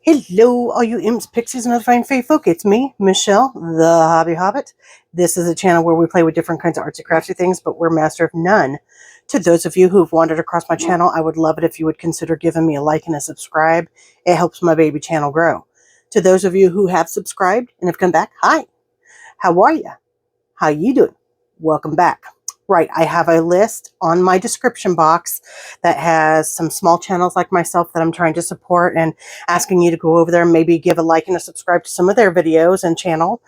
Hello, all you imps, pixies, and other fine fey folk. It's me, Michelle, the Hobby Hobbit. This is a channel where we play with different kinds of artsy crafty things, but we're master of none. To those of you who've wandered across my channel, I would love it if you would consider giving me a like and a subscribe. It helps my baby channel grow. To those of you who have subscribed and have come back, hi, how are you? How you doing? Welcome back. Right, I have a list on my description box that has some small channels like myself that I'm trying to support and asking you to go over there and maybe give a like and a subscribe to some of their videos and channel.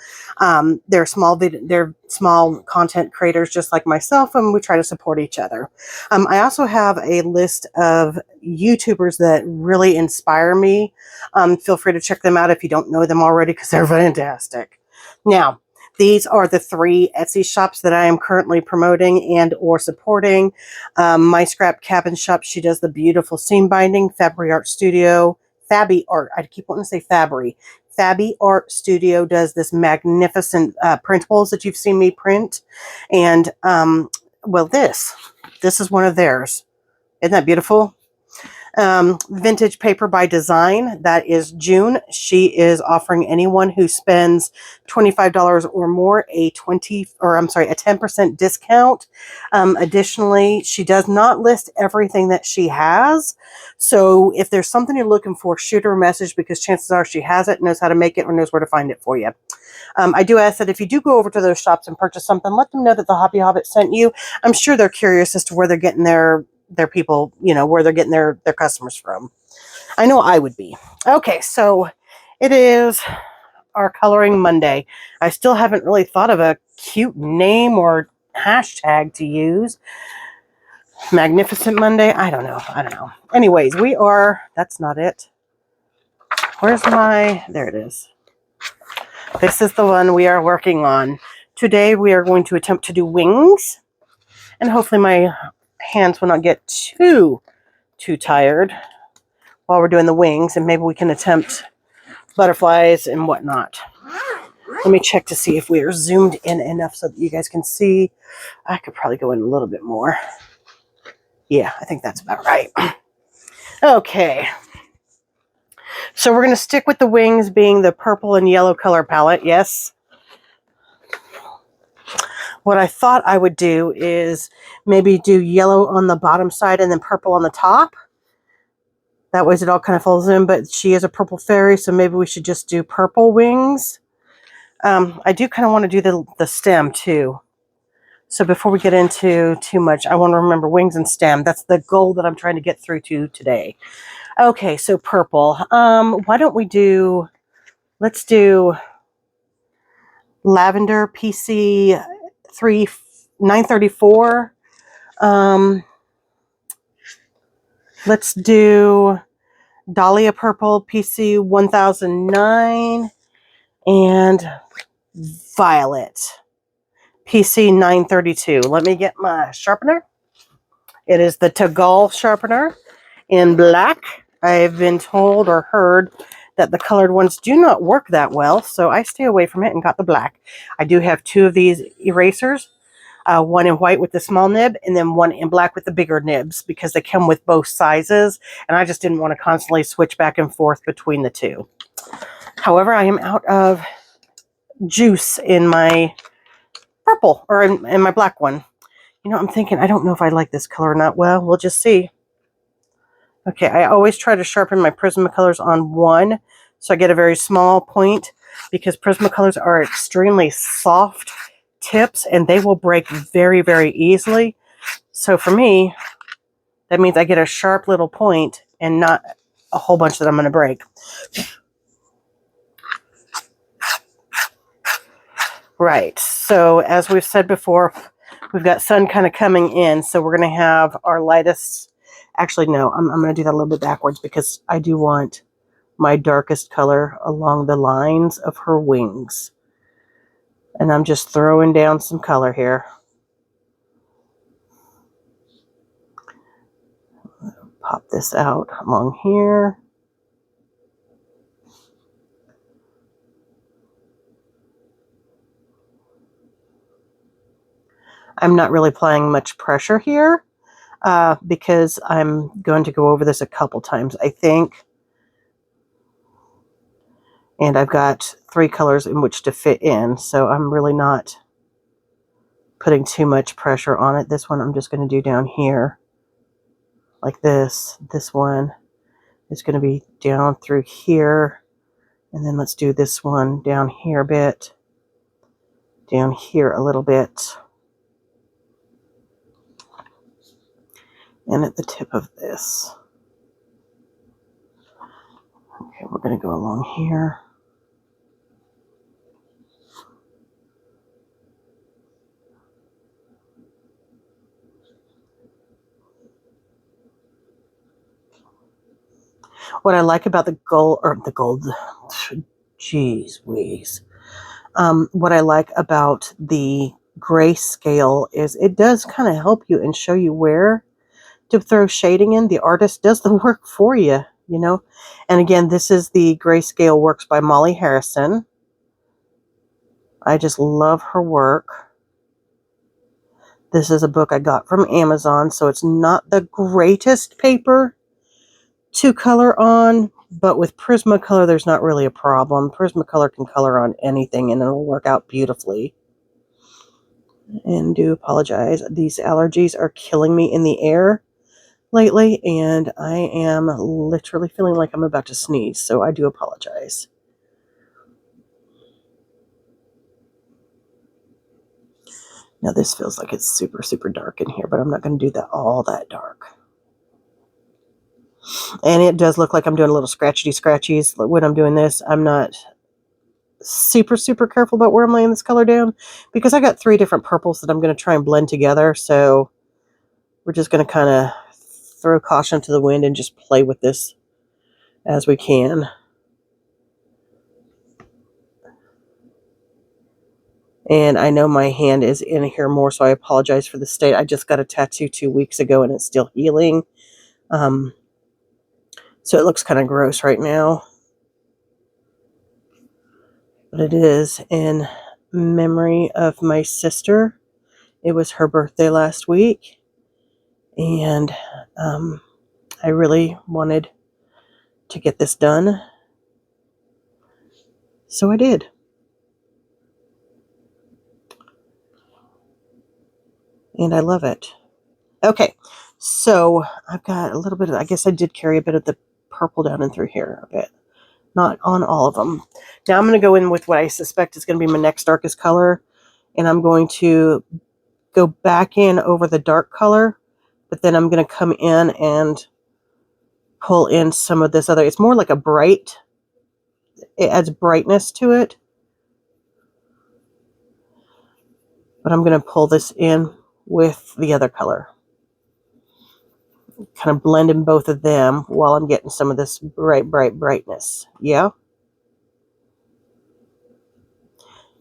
They're small content creators just like myself, and we try to support each other. I also have a list of YouTubers that really inspire me. Feel free to check them out if you don't know them already because they're fantastic. Now, these are the 3 Etsy shops that I am currently promoting and or supporting. My Scrap Cabin shop, she does the beautiful seam binding. Fabry Art Studio, Fabby Art, I keep wanting to say Fabry. Fabby Art Studio does this magnificent printables that you've seen me print. And, well, this is one of theirs. Isn't that beautiful? Vintage Paper by Design, that is June. She is offering anyone who spends $25 or more a 10% discount. Additionally, she does not list everything that she has. So if there's something you're looking for, shoot her a message because chances are she has it, knows how to make it, or knows where to find it for you. I do ask that if you do go over to those shops and purchase something, let them know that the Hobby Hobbit sent you. I'm sure they're curious as to where they're getting their people, where they're getting their customers from. I know I would be. Okay, so it is our Coloring Monday. I still haven't really thought of a cute name or hashtag to use. Magnificent Monday? I don't know. Anyways, that's not it. Where's there it is. This is the one we are working on. Today we are going to attempt to do wings, and hopefully my hands will not get too tired while we're doing the wings, and maybe we can attempt butterflies and whatnot. Let me check to see if we are zoomed in enough so that you guys can see. I could probably go in a little bit more. Yeah, I think that's about right. Okay. So we're going to stick with the wings being the purple and yellow color palette. Yes. What I thought I would do is maybe do yellow on the bottom side and then purple on the top. That way it all kind of folds in, but she is a purple fairy, so maybe we should just do purple wings. I do kind of want to do the stem too. So before we get into too much, I want to remember wings and stem. That's the goal that I'm trying to get through to today. Okay, so purple. Why don't we let's do lavender PC 934. Let's do Dahlia Purple PC 1009 and Violet PC 932. Let me get my sharpener. It is the Tagal sharpener in black. I've been told or heard that the colored ones do not work that well, so I stay away from it and got the black. I do have 2 of these erasers. One in white with the small nib, and then one in black with the bigger nibs, because they come with both sizes, and I just didn't want to constantly switch back and forth between the 2. However, I am out of juice in my purple, or in my black one. I'm thinking, I don't know if I like this color or not. Well, we'll just see. Okay, I always try to sharpen my Prismacolors on 1, so I get a very small point, because Prismacolors are extremely soft tips and they will break very, very easily. So for me, that means I get a sharp little point and not a whole bunch that I'm going to break. Right, so as we've said before, we've got sun kind of coming in, so we're going to have our lightest. Actually, no, I'm going to do that a little bit backwards because I do want my darkest color along the lines of her wings. And I'm just throwing down some color here. Pop this out along here. I'm not really applying much pressure here because I'm going to go over this a couple times. I think And I've got 3 colors in which to fit in, so I'm really not putting too much pressure on it. This one I'm just going to do down here like this. This one is going to be down through here, and then let's do this one down here a bit, down here a little bit, and at the tip of this. Okay, we're going to go along here. What I like about the gold, geez whiz. What I like about the grayscale is it does kind of help you and show you where to throw shading in. The artist does the work for you, you know. And again, this is the Grayscale Works by Molly Harrison. I just love her work. This is a book I got from Amazon, so it's not the greatest paper to color on, but with Prismacolor, there's not really a problem. Prismacolor can color on anything, and it'll work out beautifully. And do apologize. These allergies are killing me in the air lately, and I am literally feeling like I'm about to sneeze, so I do apologize. Now this feels like it's super, super dark in here, but I'm not going to do that all that dark. And it does look like I'm doing a little scratchies when I'm doing this. I'm not super, super careful about where I'm laying this color down because I got 3 different purples that I'm going to try and blend together. So we're just going to kind of throw caution to the wind and just play with this as we can. And I know my hand is in here more, so I apologize for the state. I just got a tattoo 2 weeks ago, and it's still healing. So it looks kind of gross right now. But it is in memory of my sister. It was her birthday last week. And I really wanted to get this done. So I did. And I love it. Okay, so I've got a little bit of, I guess I did carry a bit of the purple down and through here a bit. Not on all of them. Now I'm going to go in with what I suspect is going to be my next darkest color. And I'm going to go back in over the dark color. But then I'm going to come in and pull in some of this other. It's more like a bright. It adds brightness to it. But I'm going to pull this in with the other color. Kind of blending both of them while I'm getting some of this brightness. Yeah?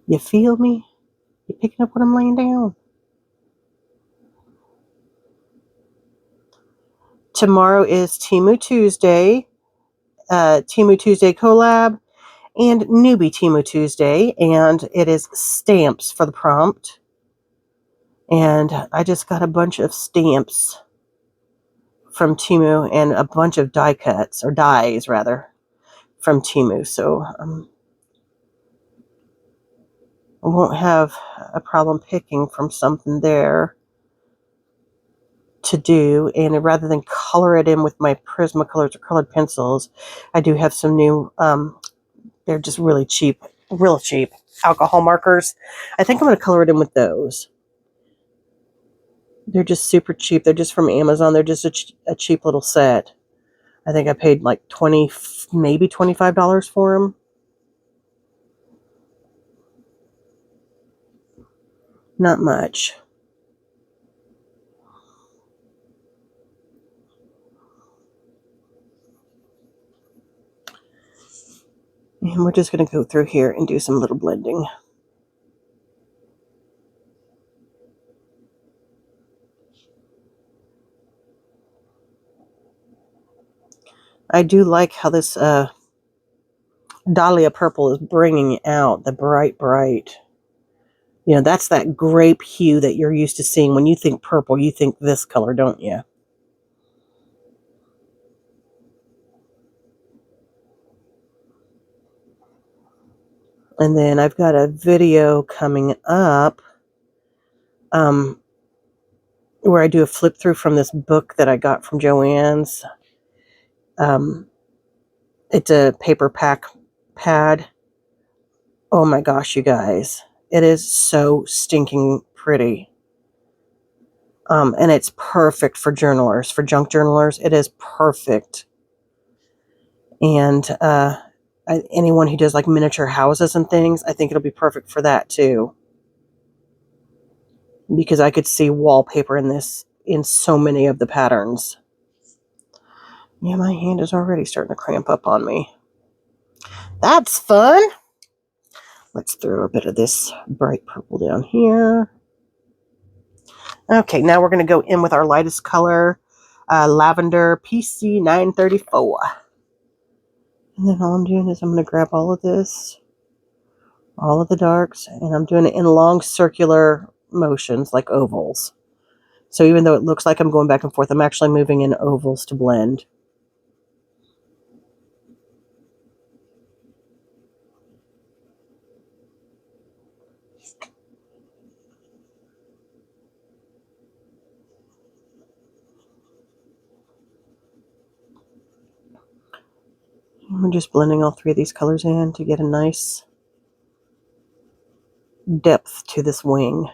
You feel me? You picking up what I'm laying down? Tomorrow is Temu Tuesday. Temu Tuesday collab and newbie Temu Tuesday. And it is stamps for the prompt. And I just got a bunch of stamps from Temu and a bunch of die cuts, or dies rather, from Temu. So I won't have a problem picking from something there to do. And rather than color it in with my Prismacolors or colored pencils, I do have some new, they're just really cheap, real cheap alcohol markers. I think I'm going to color it in with those. They're just super cheap. They're just from Amazon. They're just a cheap little set. I think I paid like $20, maybe $25 for them. Not much. And we're just going to go through here and do some little blending. I do like how this Dahlia purple is bringing out the bright. You know, that's that grape hue that you're used to seeing. When you think purple, you think this color, don't you? And then I've got a video coming up where I do a flip through from this book that I got from Joann's. It's a paper pack pad. Oh my gosh, you guys. It is so stinking pretty. And it's perfect for journalers, for junk journalers. It is perfect. And anyone who does like miniature houses and things, I think it'll be perfect for that too. Because I could see wallpaper in this in so many of the patterns. Yeah, my hand is already starting to cramp up on me. That's fun. Let's throw a bit of this bright purple down here. Okay, now we're going to go in with our lightest color, lavender PC 934. And then all I'm doing is I'm going to grab all of this, all of the darks, and I'm doing it in long circular motions like ovals. So even though it looks like I'm going back and forth, I'm actually moving in ovals to blend. I'm just blending all three of these colors in to get a nice depth to this wing.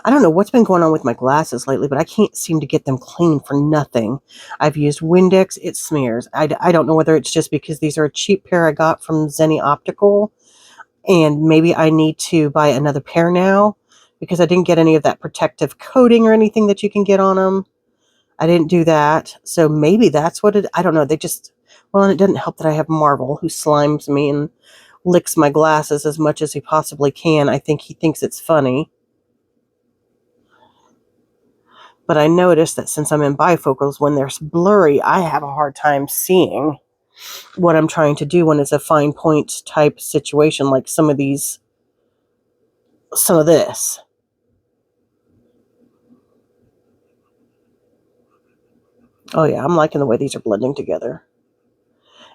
I don't know what's been going on with my glasses lately, but I can't seem to get them clean for nothing. I've used Windex, it smears. I don't know whether it's just because these are a cheap pair I got from Zenny Optical, and maybe I need to buy another pair now because I didn't get any of that protective coating or anything that you can get on them. I didn't do that, so maybe that's what I don't know. They just, well, and it doesn't help that I have Marvel who slimes me and licks my glasses as much as he possibly can. I think he thinks it's funny. But I noticed that since I'm in bifocals, when they're blurry, I have a hard time seeing what I'm trying to do when it's a fine point type situation like some of this. Oh yeah, I'm liking the way these are blending together.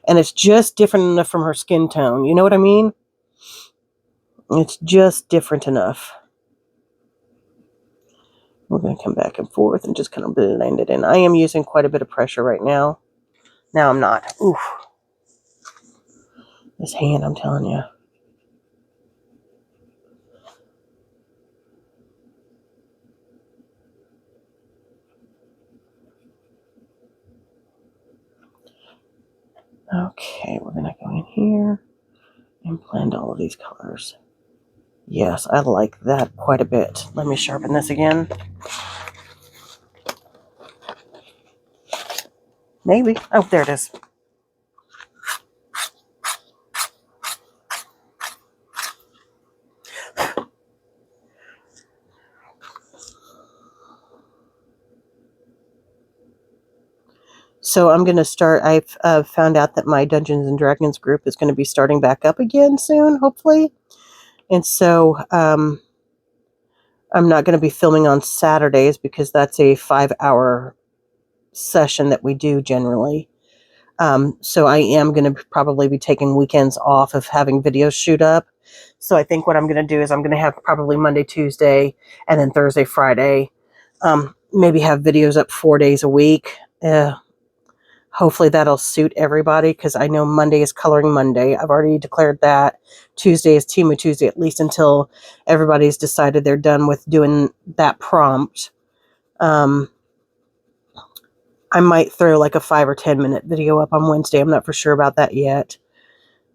And it's just different enough from her skin tone. You know what I mean? It's just different enough. We're going to come back and forth and just kind of blend it in. I am using quite a bit of pressure right now. Now I'm not. Oof. This hand, I'm telling you. Okay, we're going to go in here and blend all of these colors. Yes, I like that quite a bit. Let me sharpen this again. Maybe. Oh, there it is. So I'm going to start, I've found out that my Dungeons and Dragons group is going to be starting back up again soon, hopefully. And so I'm not going to be filming on Saturdays because that's a 5-hour session that we do generally. So I am going to probably be taking weekends off of having videos shoot up. So I think what I'm going to do is I'm going to have probably Monday, Tuesday, and then Thursday, Friday. Maybe have videos up 4 days a week. Hopefully that'll suit everybody because I know Monday is Coloring Monday. I've already declared that. Tuesday is Timu Tuesday, at least until everybody's decided they're done with doing that prompt. I might throw like a 5 or 10 minute video up on Wednesday. I'm not for sure about that yet.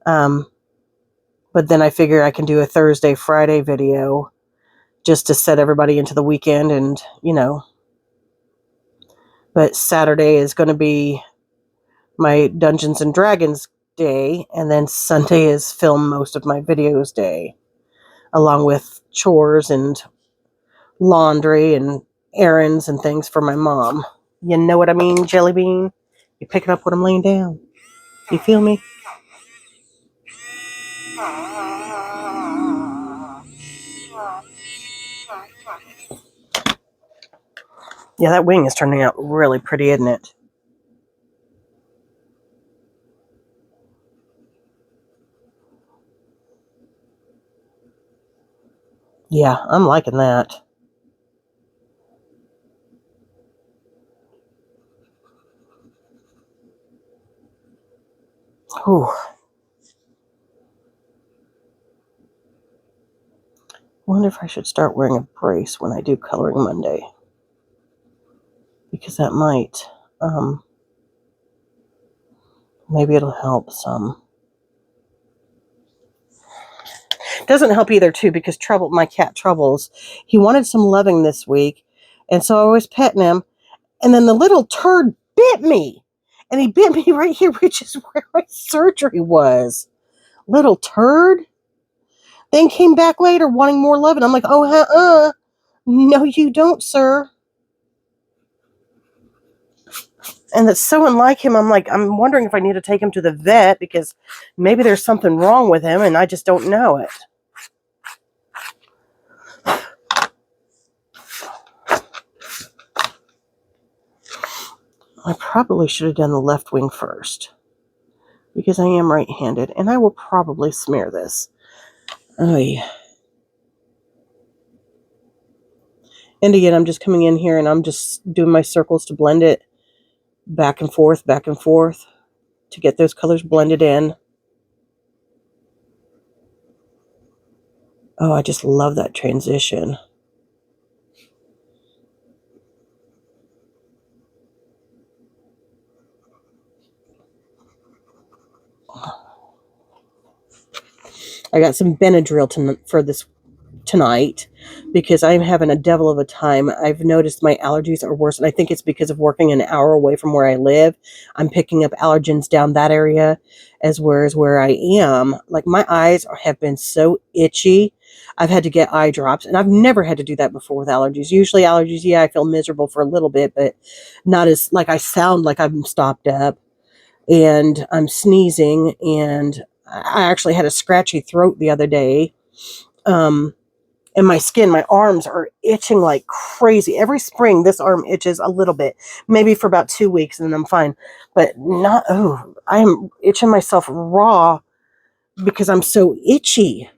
But then I figure I can do a Thursday, Friday video just to set everybody into the weekend and, you know. But Saturday is going to be my Dungeons and Dragons day, and then Sunday is film most of my videos day, along with chores and laundry and errands and things for my mom. You know what I mean, Jelly Bean? You pick it up when I'm laying down. You feel me? Yeah, that wing is turning out really pretty, isn't it? Yeah, I'm liking that. Whew. Wonder if I should start wearing a brace when I do Coloring Monday. Because that might, maybe it'll help some. Doesn't help either, too, because my cat Troubles, he wanted some loving this week, and so I was petting him, and then the little turd bit me, and he bit me right here, which is where my surgery was. Little turd. Then came back later wanting more love, and I'm like, oh, no, you don't, sir. And that's so unlike him. I'm like, I'm wondering if I need to take him to the vet because maybe there's something wrong with him, and I just don't know it. I probably should have done the left wing first because I am right-handed, and I will probably smear this. Oh, yeah. And again, I'm just coming in here and I'm just doing my circles to blend it back and forth to get those colors blended in. Oh, I just love that transition. I got some Benadryl for this tonight because I'm having a devil of a time. I've noticed my allergies are worse, and I think it's because of working an hour away from where I live. I'm picking up allergens down that area as where I am. Like, my eyes have been so itchy. I've had to get eye drops, and I've never had to do that before with allergies. Usually allergies, yeah, I feel miserable for a little bit, but not as, like, I sound like I'm stopped up, and I'm sneezing, and I actually had a scratchy throat the other day. And my skin, my arms are itching like crazy. Every spring, this arm itches a little bit, maybe for about 2 weeks, and then I'm fine. But I am itching myself raw because I'm so itchy.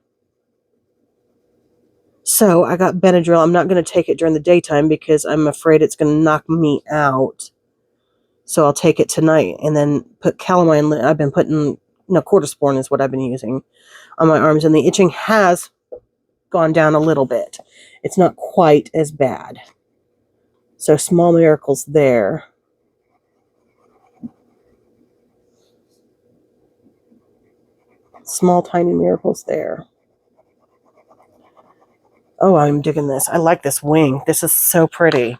So I got Benadryl. I'm not going to take it during the daytime because I'm afraid it's going to knock me out. So I'll take it tonight and then put calamine. I've been putting, cortisporin is what I've been using on my arms, and the itching has gone down a little bit. It's not quite as bad. So small miracles there. Small, tiny miracles there. Oh, I'm digging this. I like this wing. This is so pretty.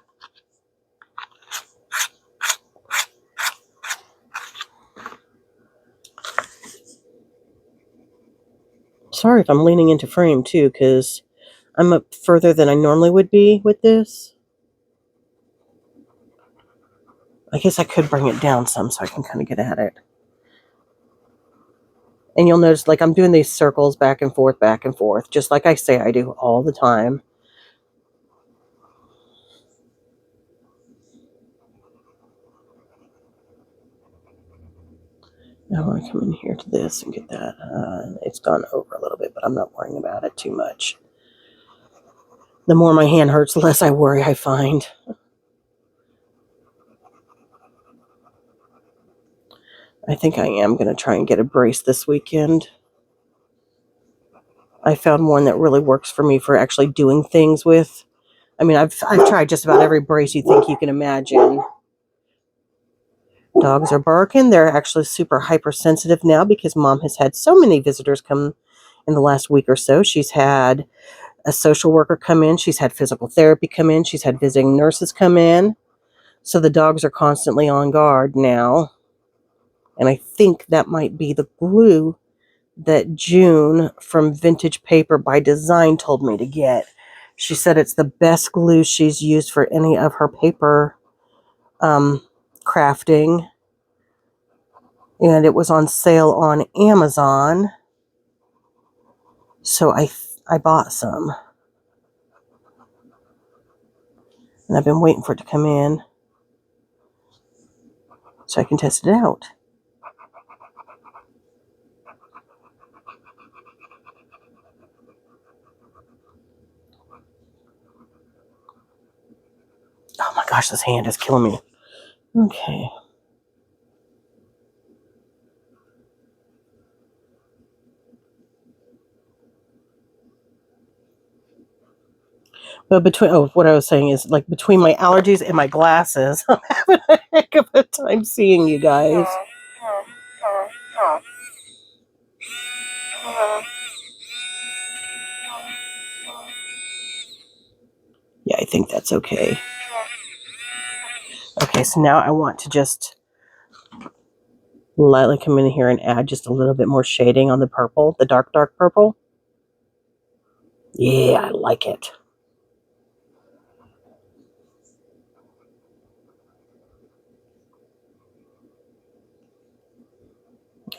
Sorry if I'm leaning into frame too, because I'm up further than I normally would be with this. I guess I could bring it down some so I can kind of get at it. And you'll notice, like, I'm doing these circles back and forth, just like I say I do all the time. Now I want to come in here to this and get that. It's gone over a little bit, but I'm not worrying about it too much. The more my hand hurts, the less I worry, I find. I think I am going to try and get a brace this weekend. I found one that really works for me for actually doing things with. I mean, I've tried just about every brace you think you can imagine. Dogs are barking. They're actually super hypersensitive now because Mom has had so many visitors come in the last week or so. She's had a social worker come in. She's had physical therapy come in. She's had visiting nurses come in. So the dogs are constantly on guard now. And I think that might be the glue that June from Vintage Paper by Design told me to get. She said it's the best glue she's used for any of her paper crafting. and it was on sale on Amazon, so I bought some, and I've been waiting for it to come in so I can test it out. Oh my gosh, this hand is killing me. Okay. But what I was saying is, like, between my allergies and my glasses, I'm having a heck of a time seeing you guys. Yeah, I think that's okay. Okay, so now I want to just lightly come in here and add just a little bit more shading on the purple, the dark purple. Yeah, I like it.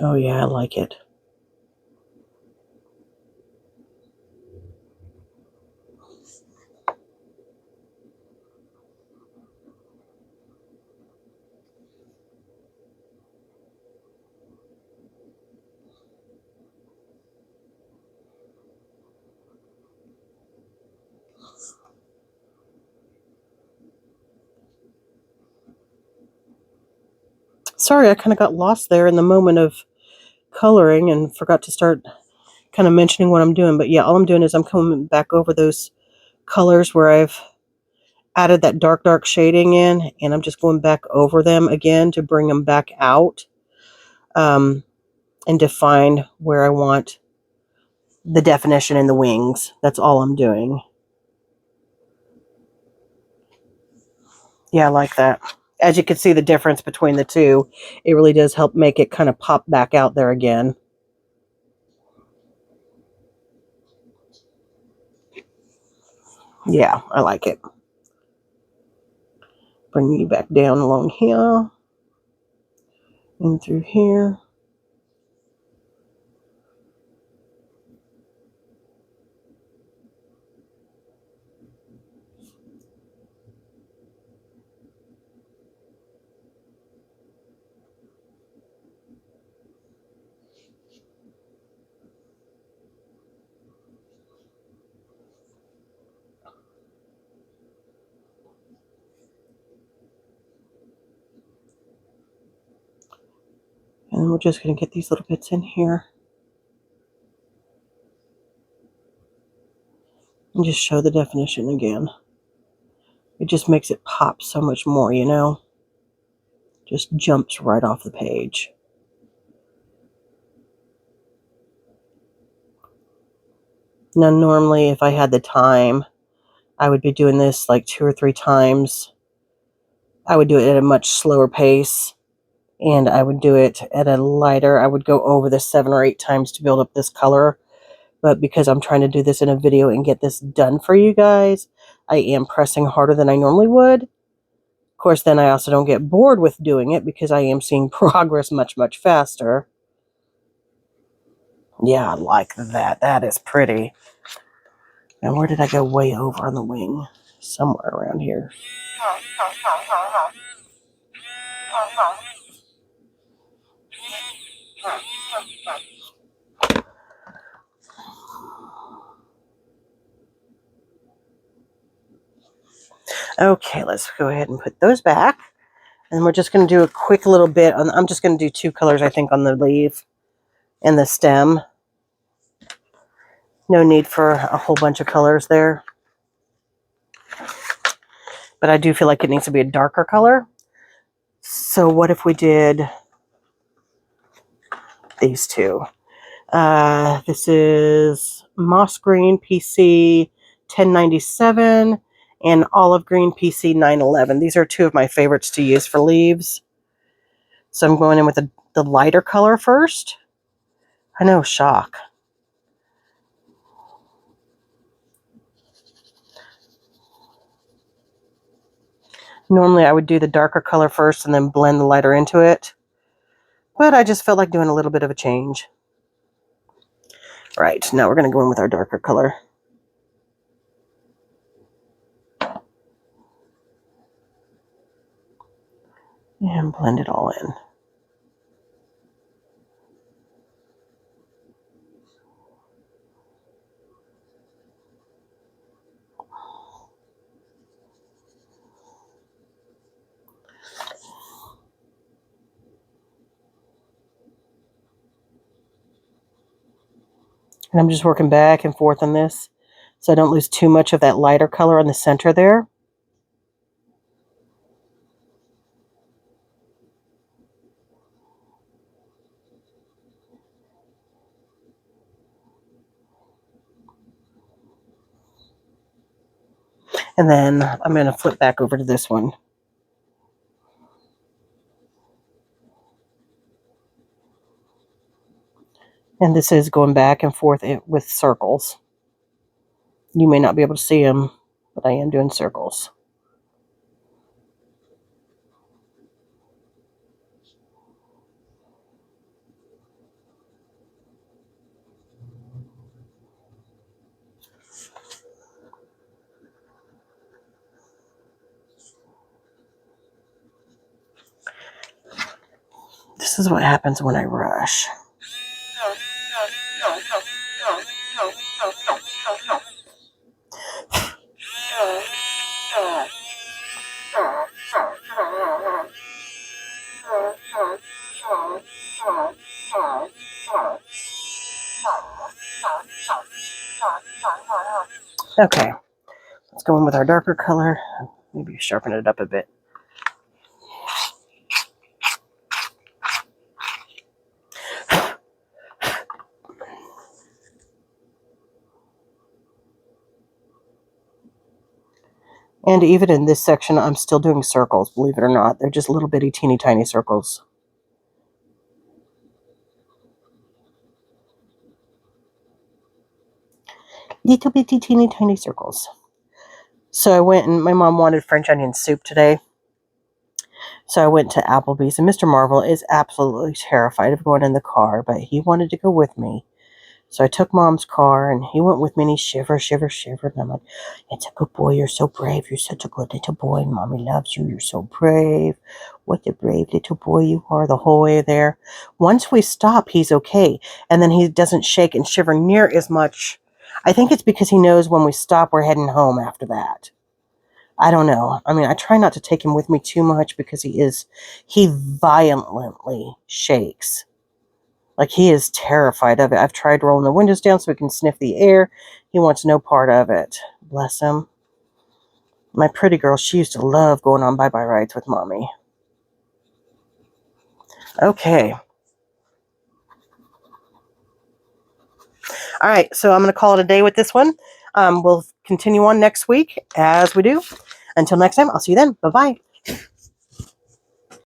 Oh yeah, I like it. Sorry, I kind of got lost there in the moment of coloring and forgot to start kind of mentioning what I'm doing. But yeah, all I'm doing is I'm coming back over those colors where I've added that dark shading in, and I'm just going back over them again to bring them back out, and define where I want the definition in the wings. That's all I'm doing. Yeah, I like that. As you can see the difference between the two, it really does help make it kind of pop back out there again. Yeah, I like it. Bring you back down along here and through here. And then we're just going to get these little bits in here and just show the definition again. It just makes it pop so much more, you know? Just jumps right off the page. Now, normally, if I had the time, I would be doing this like 2 or 3 times. I would do it at a much slower pace, and I would do it at a lighter. I would go over this 7 or 8 times to build up this color. But because I'm trying to do this in a video and get this done for you guys, I am pressing harder than I normally would. Of course, then I also don't get bored with doing it because I am seeing progress much faster. Yeah, I like that. That is pretty. Now, where did I go way over on the wing? Somewhere around here. Okay, let's go ahead and put those back. And we're just going to do a quick little bit on, I'm just going to do 2 colors, I think, on the leaf and the stem. No need for a whole bunch of colors there. But I do feel like it needs to be a darker color. So what if we did these 2? This is Moss Green PC 1097 and Olive Green PC 911. These are 2 of my favorites to use for leaves. So I'm going in with the lighter color first. I know, shock. Normally I would do the darker color first and then blend the lighter into it. But I just felt like doing a little bit of a change. Right, now we're going to go in with our darker color. And blend it all in. And I'm just working back and forth on this so I don't lose too much of that lighter color in the center there. And then I'm going to flip back over to this one. And this is going back and forth with circles. You may not be able to see them, but I am doing circles. This is what happens when I rush. Okay, let's go in with our darker color. Maybe sharpen it up a bit. And even in this section, I'm still doing circles, believe it or not. They're just little bitty, teeny tiny circles. Little bitty, teeny tiny circles. So I went and my mom wanted French onion soup today. So I went to Applebee's, and Mr. Marvel is absolutely terrified of going in the car, but he wanted to go with me. So I took Mom's car, and he went with me, and he shivered. And I'm like, it's a good boy. You're so brave. You're such a good little boy, and Mommy loves you. You're so brave. What a brave little boy you are the whole way there. Once we stop, he's okay. And then he doesn't shake and shiver near as much. I think it's because he knows when we stop, we're heading home after that. I don't know. I mean, I try not to take him with me too much because he violently shakes. Like, he is terrified of it. I've tried rolling the windows down so he can sniff the air. He wants no part of it. Bless him. My pretty girl, she used to love going on bye-bye rides with Mommy. Okay. All right, so I'm going to call it a day with this one. We'll continue on next week as we do. Until next time, I'll see you then. Bye-bye.